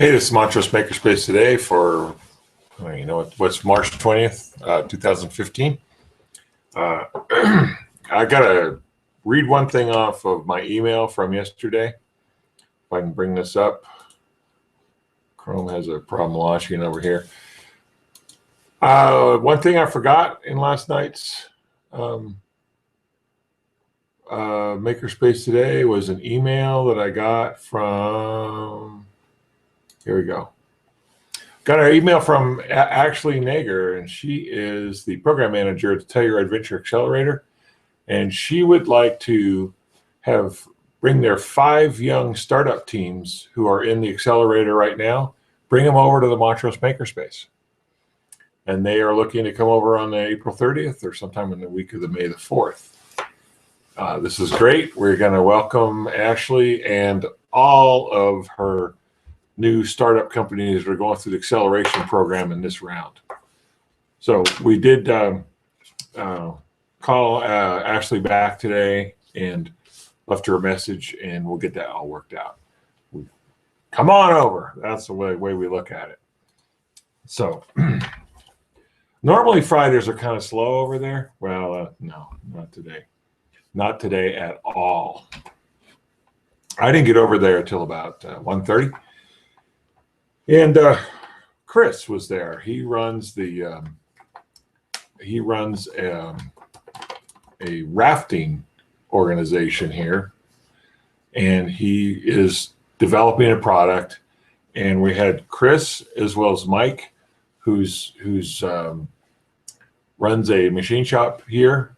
Hey, this is Montrose Makerspace today for, what's March 20th, 2015. Uh, I got to read one thing off of my email from yesterday. If I can bring this up. Chrome has a problem launching over here. One thing I forgot in last night's Makerspace today was an email that I got from, here we go. Got an email from Ashley Nager, and she is the program manager at the Tell Your Adventure Accelerator. And she would like to bring their 5 young startup teams who are in the accelerator right now, bring them over to the Montrose Makerspace. And they are looking to come over on the April 30th or sometime in the week of the May the 4th. This is great. We're going to welcome Ashley and all of her new startup companies that are going through the acceleration program in this round. So we did call Ashley back today and left her a message, and we'll get that all worked out. Come on over. That's the way we look at it. So normally Fridays are kind of slow over there. Well, no, not today. Not today at all. I didn't get over there until about 1:30. And Chris was there. He runs a rafting organization here, and he is developing a product. And we had Chris as well as Mike, who's runs a machine shop here,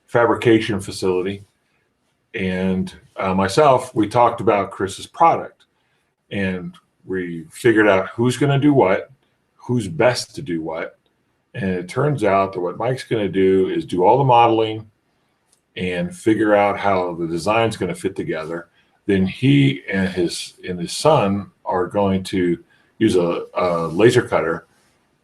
fabrication facility, and myself. We talked about Chris's product, and we figured out who's going to do what, who's best to do what. And it turns out that what Mike's going to do is do all the modeling and figure out how the design's going to fit together. Then he and his son are going to use a laser cutter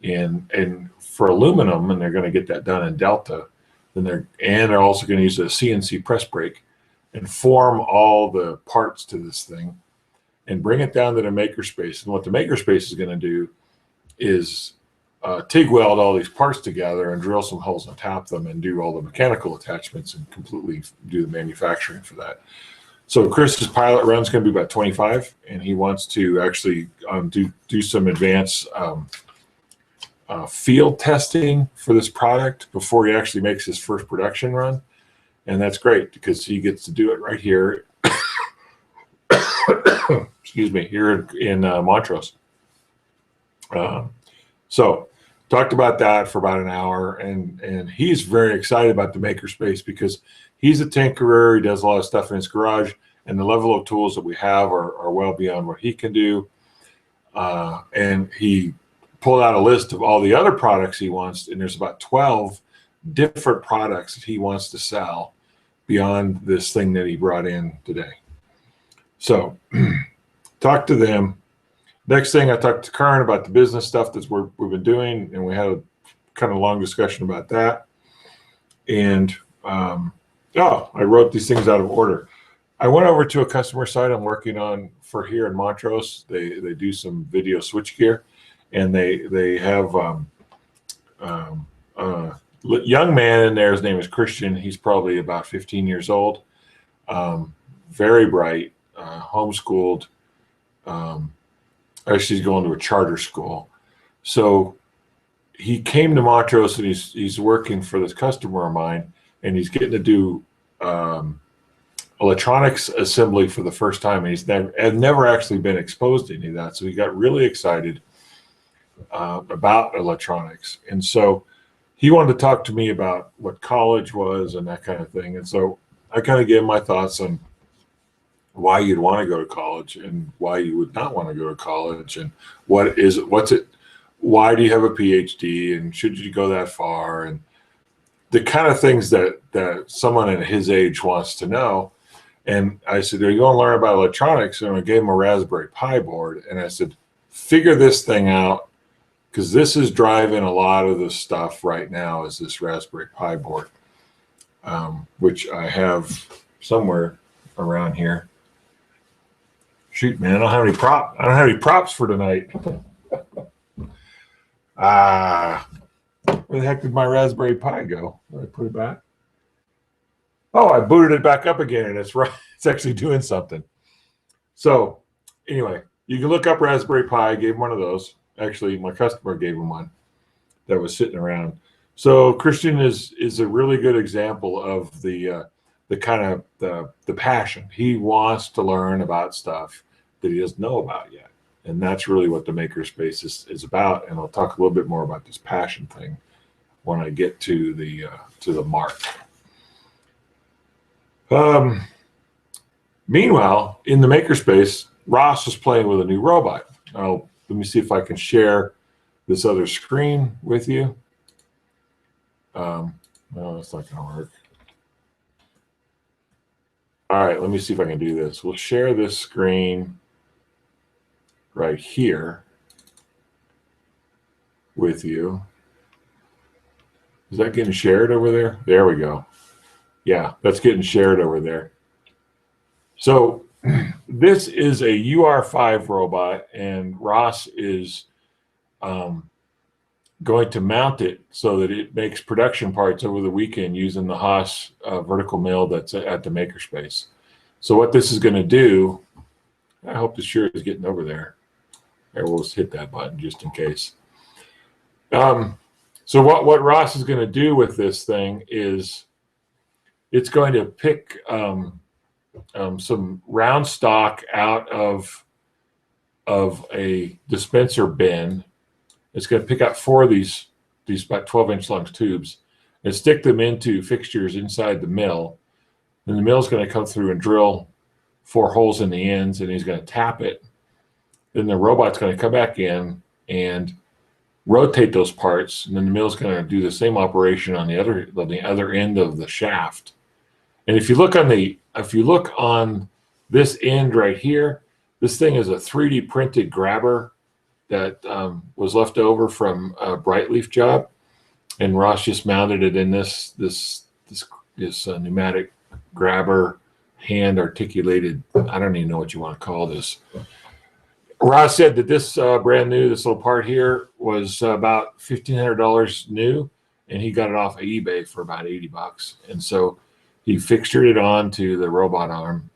and for aluminum, and they're going to get that done in Delta. Then they're also going to use a CNC press brake and form all the parts to this thing and bring it down to the makerspace. And what the makerspace is going to do is TIG weld all these parts together and drill some holes on top of them and do all the mechanical attachments and completely do the manufacturing for that. So Chris's pilot run is going to be about 25, and he wants to actually do some advanced field testing for this product before he actually makes his first production run. And that's great because he gets to do it right here. Excuse me, here in Montrose. So talked about that for about an hour, and he's very excited about the makerspace because he's a tinkerer. He does a lot of stuff in his garage, and the level of tools that we have are well beyond what he can do. And he pulled out a list of all the other products he wants, and there's about 12 different products that he wants to sell beyond this thing that he brought in today. So talk to them. Next thing, I talked to Karen about the business stuff that we've been doing, and we had a kind of long discussion about that. And I wrote these things out of order. I went over to a customer site I'm working on for here in Montrose. They do some video switchgear, and they have a young man in there. His name is Christian. He's probably about 15 years old. Very bright, homeschooled. Actually, he's going to a charter school. So he came to Montrose, and he's working for this customer of mine, and he's getting to do electronics assembly for the first time. And he's never actually been exposed to any of that. So he got really excited about electronics. And so he wanted to talk to me about what college was and that kind of thing. And so I kind of gave him my thoughts on why you'd want to go to college and why you would not want to go to college, and why do you have a PhD, and should you go that far, and the kind of things that someone at his age wants to know. And I said, are you going to learn about electronics? And I gave him a Raspberry Pi board, and I said, figure this thing out, because this is driving a lot of the stuff right now, is this Raspberry Pi board, which I have somewhere around here. Shoot, man, I don't have any props for tonight. Where the heck did my Raspberry Pi go? Did I put it back? Oh, I booted it back up again, and it's right. It's actually doing something. So, anyway, you can look up Raspberry Pi. I gave him one of those. Actually, my customer gave him one that was sitting around. So, Christian is a really good example of the kind of the passion. He wants to learn about stuff that he doesn't know about yet. And that's really what the Makerspace is about. And I'll talk a little bit more about this passion thing when I get to the mark. Meanwhile, in the Makerspace, Ross is playing with a new robot. Now, let me see if I can share this other screen with you. No, that's not going to work. All right, let me see if I can do this. We'll share this screen right here with you. Is that getting shared over there? There we go. Yeah, that's getting shared over there. So this is a UR5 robot, and Ross is going to mount it so that it makes production parts over the weekend using the Haas vertical mill that's at the Makerspace. So what this is going to do, I hope the shirt is getting over there. There, we'll just hit that button just in case. So what Ross is going to do with this thing is it's going to pick some round stock out of a dispenser bin. It's going to pick out 4 of these about 12-inch long tubes and stick them into fixtures inside the mill. Then the mill's going to come through and drill 4 holes in the ends, and he's going to tap it. Then the robot's going to come back in and rotate those parts, and then the mill's going to do the same operation on the other end of the shaft. And if you look on this end right here, this thing is a 3D printed grabber that was left over from a Brightleaf job, and Ross just mounted it in this pneumatic grabber, hand articulated. I don't even know what you want to call this. Ross said that this brand new, this little part here, was about $1,500 new, and he got it off of eBay for about $80. And so he fixtured it onto the robot arm.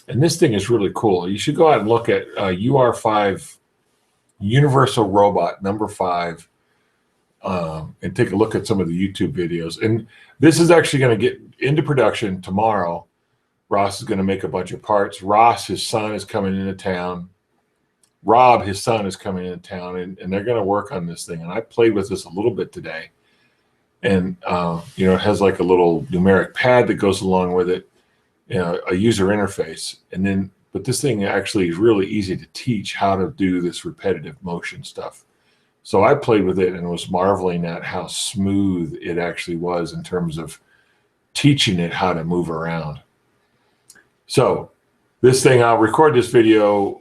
And this thing is really cool. You should go out and look at UR5 Universal Robot number 5 and take a look at some of the YouTube videos. And this is actually going to get into production tomorrow. Ross is going to make a bunch of parts. Ross, his son, is coming into town. Rob, his son, is coming into town, and they're going to work on this thing. And I played with this a little bit today. And, it has like a little numeric pad that goes along with it, a user interface. But this thing actually is really easy to teach how to do this repetitive motion stuff. So I played with it and was marveling at how smooth it actually was in terms of teaching it how to move around. So this thing, I'll record this video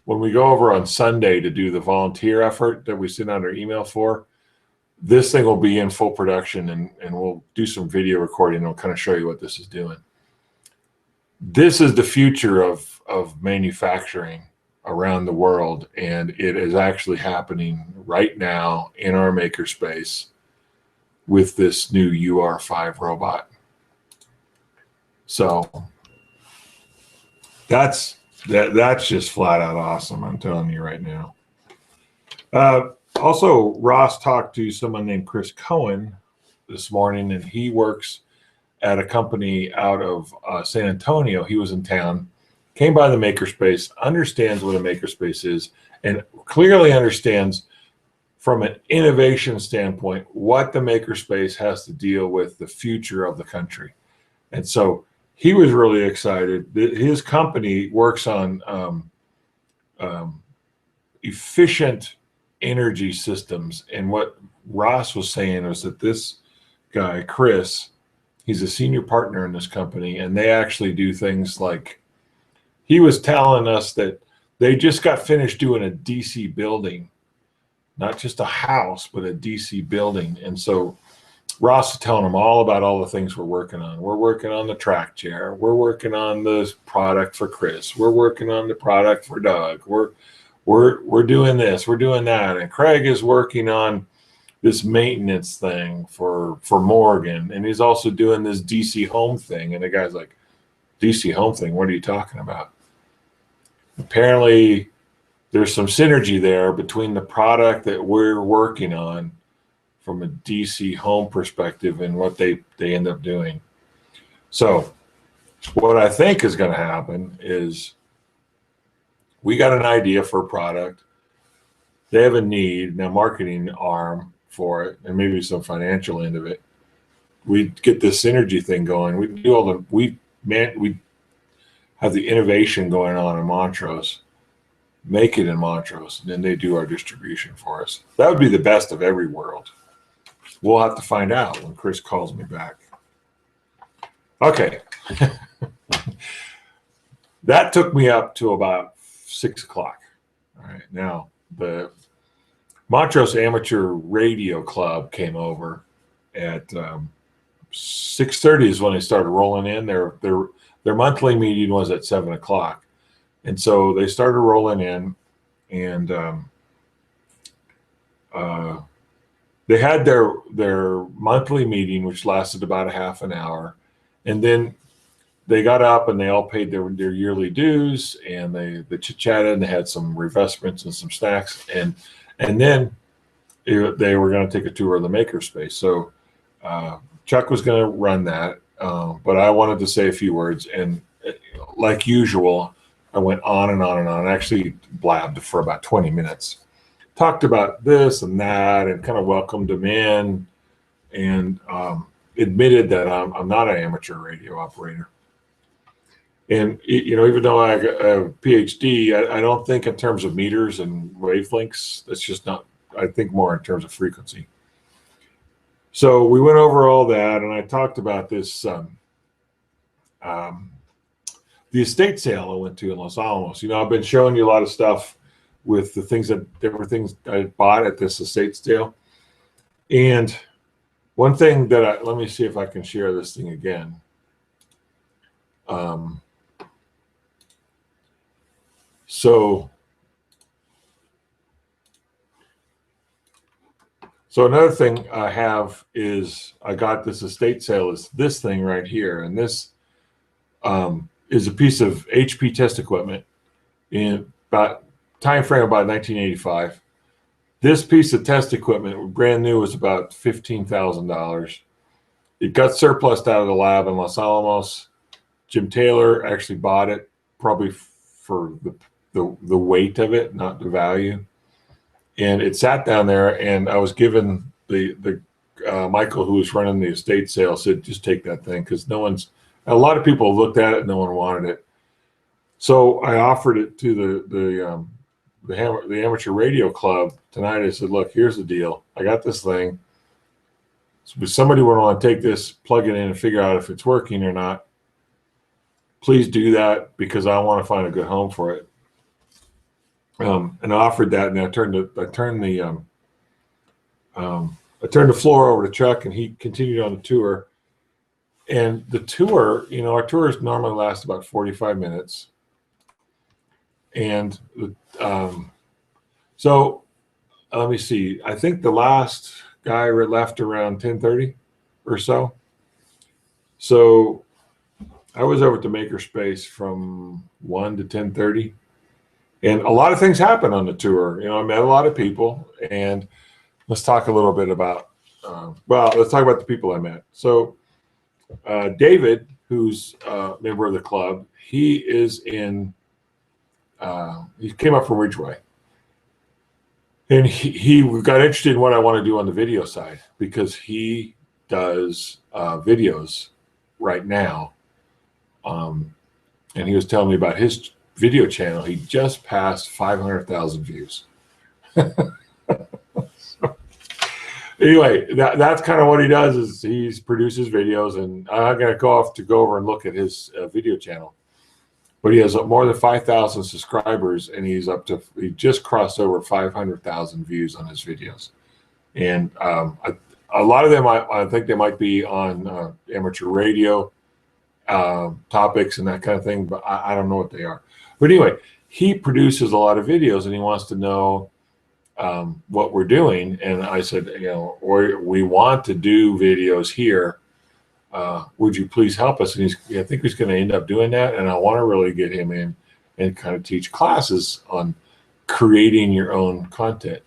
when we go over on Sunday to do the volunteer effort that we send out our email for. This thing will be in full production, and we'll do some video recording, and we'll kind of show you what this is doing. This is the future of manufacturing around the world, and it is actually happening right now in our Makerspace with this new UR5 robot. So that's just flat out awesome, I'm telling you right now. Also, Ross talked to someone named Chris Cohen this morning, and he works at a company out of San Antonio. He was in town, came by the Makerspace, understands what a Makerspace is, and clearly understands from an innovation standpoint what the Makerspace has to deal with the future of the country. And so he was really excited. His company works on efficient energy systems. And what Ross was saying was that this guy, Chris, he's a senior partner in this company, and they actually do things like, he was telling us that they just got finished doing a DC building, not just a house, but a DC building. And so Ross is telling them all about all the things we're working on. We're working on the track chair. We're working on the product for Chris. We're working on the product for Doug. We're doing this. We're doing that. And Craig is working on this maintenance thing for Morgan, and he's also doing this DC home thing. And the guy's like, DC home thing? What are you talking about? Apparently, there's some synergy there between the product that we're working on from a DC home perspective and what they end up doing. So what I think is going to happen is we got an idea for a product. They have a need, now marketing arm for it, and maybe some financial end of it. We get this synergy thing going. We do all the, we have the innovation going on in Montrose, make it in Montrose, and then they do our distribution for us. That would be the best of every world. We'll have to find out when Chris calls me back. Okay. That took me up to about 6 o'clock. All right. Now, the Montrose Amateur Radio Club came over at 6:30 is when they started rolling in. Their monthly meeting was at 7 o'clock. And so they started rolling in, and they had their monthly meeting, which lasted about a half an hour. And then they got up and they all paid their yearly dues, and they chit-chatted, and they had some refreshments and some snacks. And then they were going to take a tour of the makerspace. So Chuck was going to run that, but I wanted to say a few words. And like usual, I went on and on and on. I actually blabbed for about 20 minutes. Talked about this and that and kind of welcomed them in, and admitted that I'm not an amateur radio operator. And, you know, even though I have a PhD, I don't think in terms of meters and wavelengths. That's just not, I think more in terms of frequency. So we went over all that, and I talked about this, the estate sale I went to in Los Alamos. You know, I've been showing you a lot of stuff with the things that there were things I bought at this estate sale. And one thing that let me see if I can share this thing again. So another thing I have is I got this estate sale is this thing right here. And this is a piece of HP test equipment in about time frame about 1985. This piece of test equipment, brand new, was about $15,000. It got surplused out of the lab in Los Alamos. Jim Taylor actually bought it, probably for the weight of it, not the value. And it sat down there, and I was given the Michael, who was running the estate sale, said, just take that thing, because a lot of people looked at it, no one wanted it. So I offered it to the Amateur Radio Club tonight. I said, look, here's the deal. I got this thing. So if somebody would want to take this, plug it in, and figure out if it's working or not, please do that, because I want to find a good home for it. And I offered that, and I turned the floor over to Chuck, and he continued on the tour. And the tour, you know, our tours normally last about 45 minutes. And so let me see. I think the last guy left around 10:30 or so. So I was over at the Makerspace from 1 to 10:30. And a lot of things happened on the tour. You know, I met a lot of people, and let's talk a little bit about, let's talk about the people I met. So David, who's a member of the club, he is in, he came up from Ridgeway. And he got interested in what I want to do on the video side, because he does videos right now. And he was telling me about his video channel. He just passed 500,000 views. So, anyway, that's kind of what he does, is he produces videos, and I'm going to go over and look at his video channel. But he has more than 5,000 subscribers, and he just crossed over 500,000 views on his videos. And a lot of them, I think they might be on amateur radio topics and that kind of thing, but I don't know what they are. But anyway, he produces a lot of videos and he wants to know what we're doing. And I said, we want to do videos here. Would you please help us? And I think he's going to end up doing that. And I want to really get him in and kind of teach classes on creating your own content.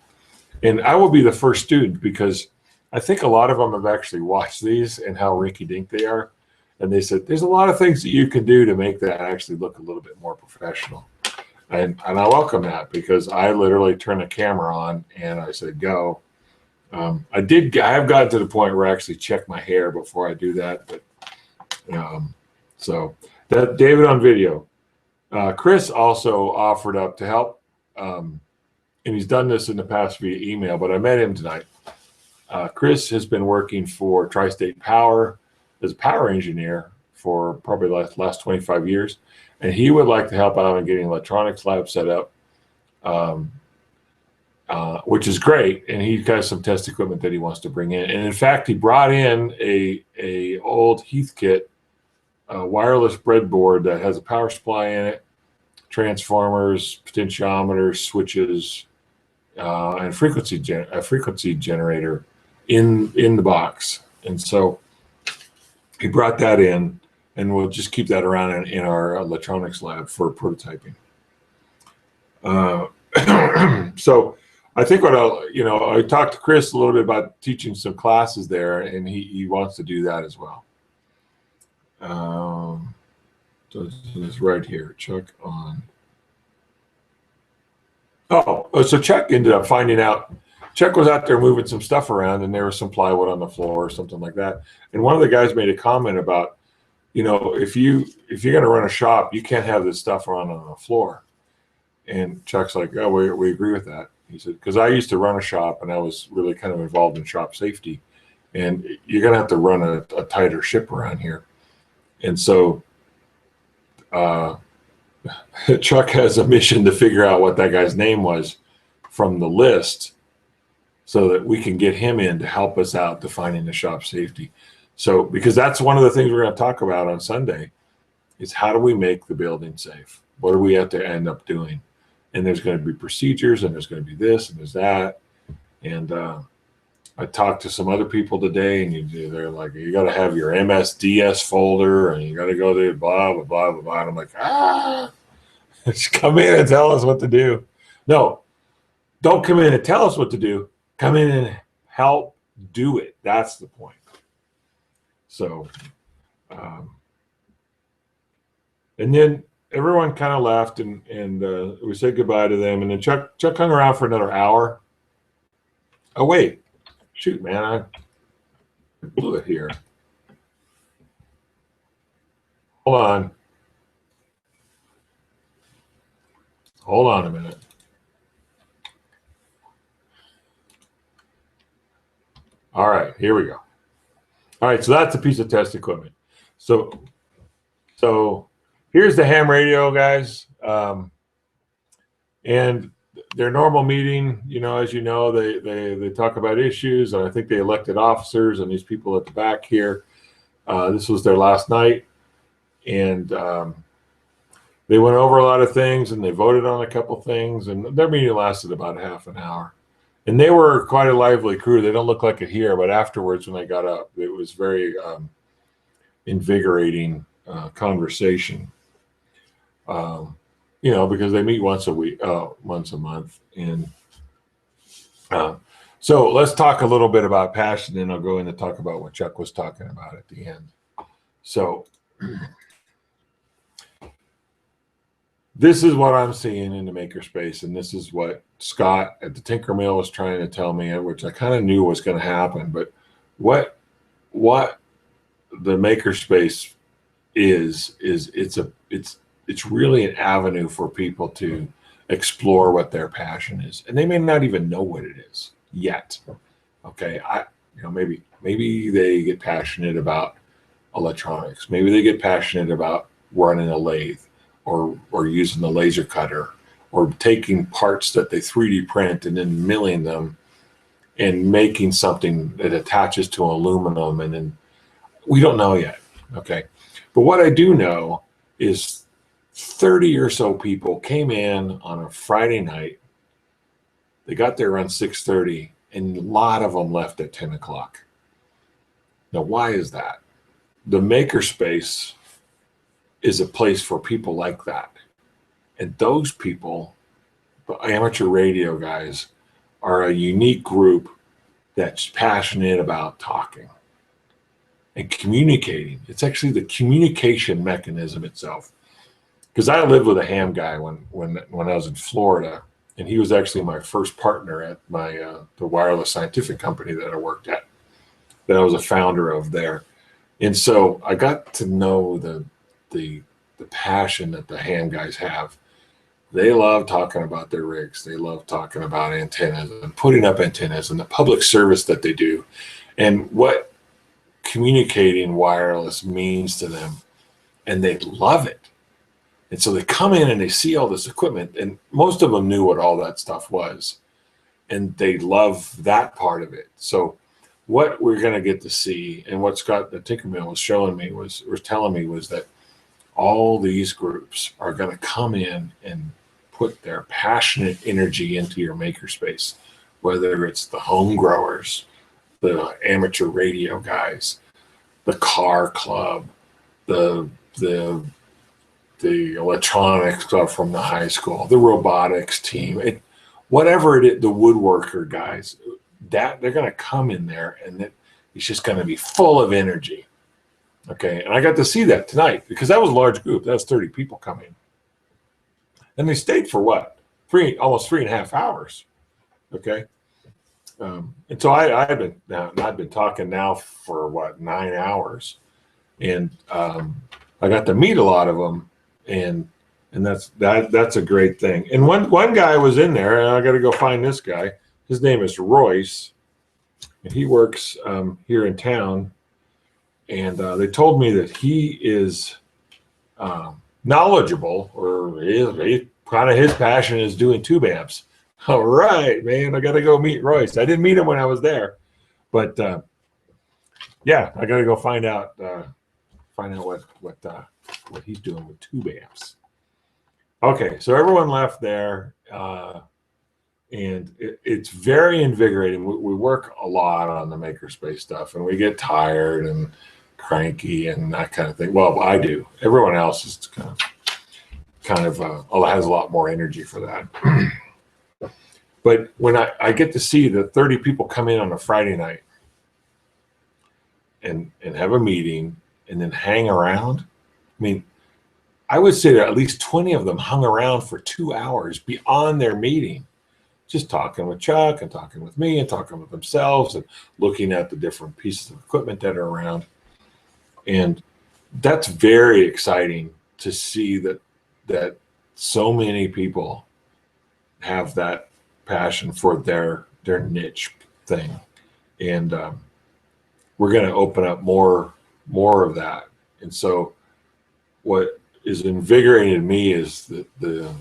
And I will be the first student because I think a lot of them have actually watched these and how rinky-dink they are. And they said, there's a lot of things that you can do to make that actually look a little bit more professional. And I welcome that because I literally turn the camera on and I said, go. I have gotten to the point where I actually check my hair before I do that. But so that David on video. Chris also offered up to help. And he's done this in the past via email, but I met him tonight. Chris has been working for Tri-State Power as a power engineer for probably the last 25 years. And he would like to help out in getting electronics lab set up, which is great. And he's got some test equipment that he wants to bring in. And in fact, he brought in a old Heathkit wireless breadboard that has a power supply in it, transformers, potentiometers, switches, and a frequency generator in the box. And so he brought that in, and we'll just keep that around in our electronics lab for prototyping. So I think I talked to Chris a little bit about teaching some classes there, and he wants to do that as well. So this is right here, Chuck on. So Chuck ended up finding out. Chuck was out there moving some stuff around, and there was some plywood on the floor or something like that. And one of the guys made a comment about, if you're going to run a shop, you can't have this stuff on the floor. And Chuck's like, oh, we agree with that. He said, because I used to run a shop, and I was really kind of involved in shop safety, and you're going to have to run a tighter ship around here. And so Chuck has a mission to figure out what that guy's name was from the list so that we can get him in to help us out defining the shop safety. So, because that's one of the things we're going to talk about on Sunday is how do we make the building safe? What do we have to end up doing? And there's going to be procedures, and there's going to be this, and there's that. And I talked to some other people today, and they're like, you got to have your MSDS folder, and you got to go there, blah, blah, blah, blah, blah. And I'm like, just come in and tell us what to do. No, don't come in and tell us what to do. Come in and help do it. That's the point. So, and then everyone kind of left, and we said goodbye to them. And then Chuck hung around for another hour. Oh, wait. Shoot, man, I blew it here. Hold on. Hold on a minute. All right, here we go. All right, so that's a piece of test equipment. So here's the ham radio, guys. And their normal meeting, as you know, they talk about issues, and I think they elected officers and these people at the back here. This was their last night, and they went over a lot of things, and they voted on a couple things, and their meeting lasted about half an hour. And they were quite a lively crew. They don't look like it here, but afterwards when they got up, it was very invigorating conversation. Because they meet once a week, once a month. And so let's talk a little bit about passion, and I'll go in to talk about what Chuck was talking about at the end. So this is what I'm seeing in the makerspace, and this is what Scott at the Tinker Mill was trying to tell me, which I kind of knew was going to happen. But what the makerspace is it's really an avenue for people to explore what their passion is, and they may not even know what it is yet. Okay, maybe they get passionate about electronics. Maybe they get passionate about running a lathe, or using the laser cutter, or taking parts that they 3D print and then milling them and making something that attaches to aluminum, and then we don't know yet. Okay. But what I do know is 30 or so people came in on a Friday night. They got there around 6:30, and a lot of them left at 10 o'clock. Now, why is that? The makerspace is a place for people like that. And those people, the amateur radio guys, are a unique group that's passionate about talking and communicating. It's actually the communication mechanism itself. Because I lived with a ham guy when I was in Florida, and he was actually my first partner at my the wireless scientific company that I worked at, that I was a founder of there. And so I got to know the passion that the ham guys have. They love talking about their rigs. They love talking about antennas and putting up antennas and the public service that they do, and what communicating wireless means to them. And they love it. And so they come in and they see all this equipment, and most of them knew what all that stuff was, and they love that part of it. So what we're going to get to see, and what Scott the Tinkermill was showing me was telling me was that all these groups are going to come in and put their passionate energy into your makerspace, whether it's the home growers, the amateur radio guys, the car club, the electronics stuff from the high school, the robotics team, whatever it is, the woodworker guys, that they're going to come in there, and it's just going to be full of energy. Okay, and I got to see that tonight, because that was a large group. That was 30 people coming, and they stayed for what, almost 3.5 hours. Okay, and so I've been talking now for what, 9 hours, and I got to meet a lot of them, and that's a great thing. And one guy was in there, and I got to go find this guy. His name is Royce, and he works here in town. And they told me that he is knowledgeable, or kind of his passion is doing tube amps. All right, man, I got to go meet Royce. I didn't meet him when I was there, but yeah, I got to go find out what he's doing with tube amps. Okay, so everyone left there, and it's very invigorating. We work a lot on the makerspace stuff, and we get tired and cranky and that kind of thing. Well, I do. Everyone else is kind of has a lot more energy for that. But when I get to see the 30 people come in on a Friday night and have a meeting and then hang around, I mean, I would say that at least 20 of them hung around for 2 hours beyond their meeting, just talking with Chuck and talking with me and talking with themselves and looking at the different pieces of equipment that are around. And that's very exciting to see that so many people have that passion for their niche thing. And we're going to open up more of that. And so what is invigorating to me is the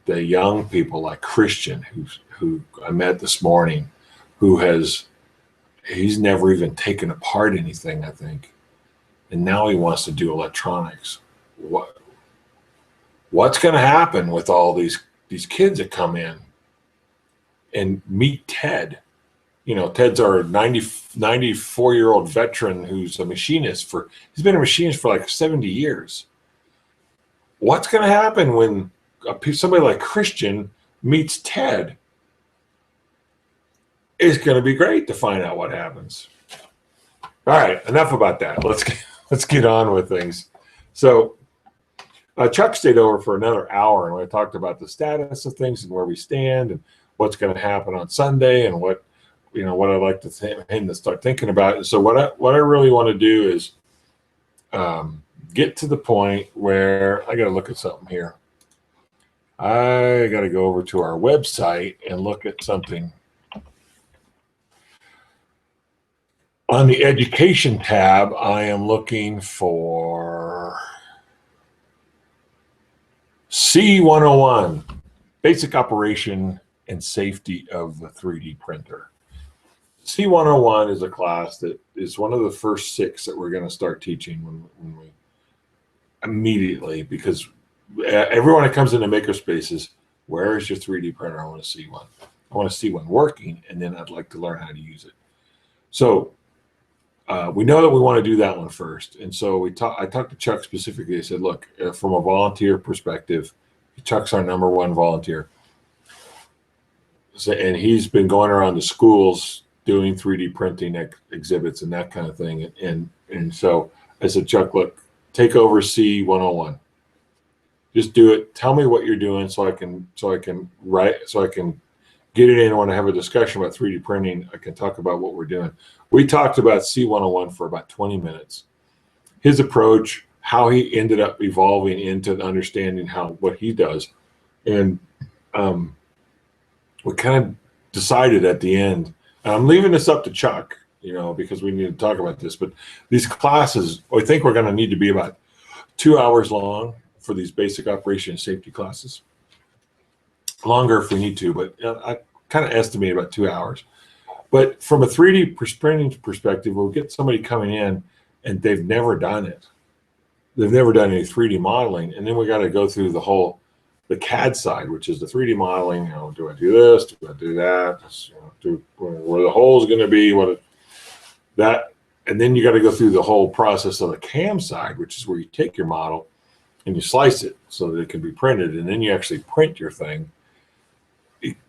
young people like Christian, who I met this morning, he's never even taken apart anything, I think, and now he wants to do electronics. What's going to happen with all these kids that come in and meet Ted? You know, Ted's our 94-year-old veteran who's a machinist he's been a machinist for like 70 years. What's going to happen when somebody like Christian meets Ted? It's going to be great to find out what happens. All right, enough about that. Let's get on with things. So Chuck stayed over for another hour, and we talked about the status of things and where we stand and what's going to happen on Sunday and what I'd like him to start thinking about. And so what I really want to do is get to the point where I got to look at something here. I got to go over to our website and look at something. On the education tab, I am looking for C101, basic operation and safety of the 3D printer. C101 is a class that is one of the first 6 that we're going to start teaching when we immediately, because everyone that comes into makerspaces, where is your 3D printer? I want to see one. I want to see one working, and then I'd like to learn how to use it. So we know that we want to do that one first. And so I talked to Chuck specifically. I said, look, from a volunteer perspective, Chuck's our #1 volunteer. So, and he's been going around the schools doing 3D printing exhibits and that kind of thing. And so I said, Chuck, look, take over C101. Just do it. Tell me what you're doing so I can get it in when I have a discussion about 3D printing. I can talk about what we're doing. We talked about C101 for about 20 minutes. His approach, how he ended up evolving into understanding what he does. And we kind of decided at the end, and I'm leaving this up to Chuck, because we need to talk about this, but these classes, I think we're going to need to be about 2 hours long for these basic operation and safety classes. Longer if we need to, but I kind of estimate about 2 hours. But from a 3D printing perspective, we'll get somebody coming in and they've never done it. They've never done any 3D modeling. And then we got to go through the CAD side, which is the 3D modeling. Do I do this? Do I do that? Where the hole is going to be? And then you got to go through the whole process of the CAM side, which is where you take your model and you slice it so that it can be printed, and then you actually print your thing.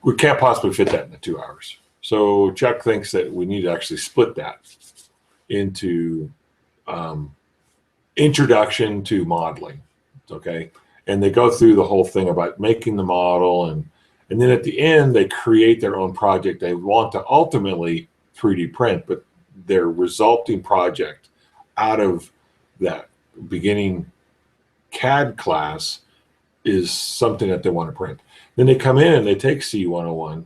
We can't possibly fit that in 2 hours. So Chuck thinks that we need to actually split that into introduction to modeling. Okay. And they go through the whole thing about making the model, and then at the end they create their own project. They want to ultimately 3D print, but their resulting project out of that beginning CAD class is something that they want to print. Then they come in and they take C101,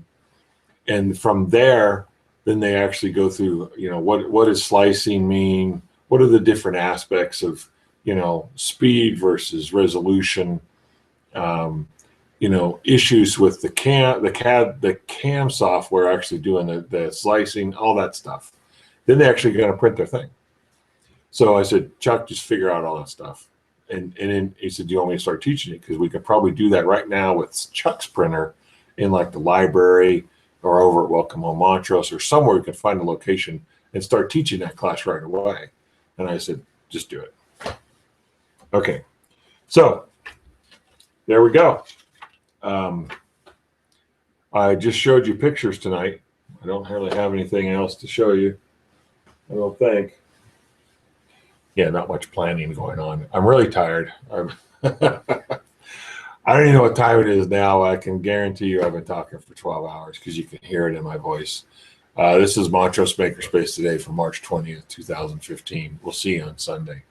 and from there, then they actually go through, what does slicing mean? What are the different aspects of, speed versus resolution, issues with the CAM software actually doing the slicing, all that stuff. Then they're actually going to print their thing. So I said, Chuck, just figure out all that stuff. And then he said, do you want me to start teaching it? Because we could probably do that right now with Chuck's printer in like the library or over at Welcome Home Montrose or somewhere we could find a location and start teaching that class right away. And I said, just do it. Okay. So there we go. I just showed you pictures tonight. I don't really have anything else to show you, I don't think. Yeah, not much planning going on. I'm really tired. I don't even know what time it is now. I can guarantee you I've been talking for 12 hours because you can hear it in my voice. This is Montrose Makerspace today for March 20th, 2015. We'll see you on Sunday.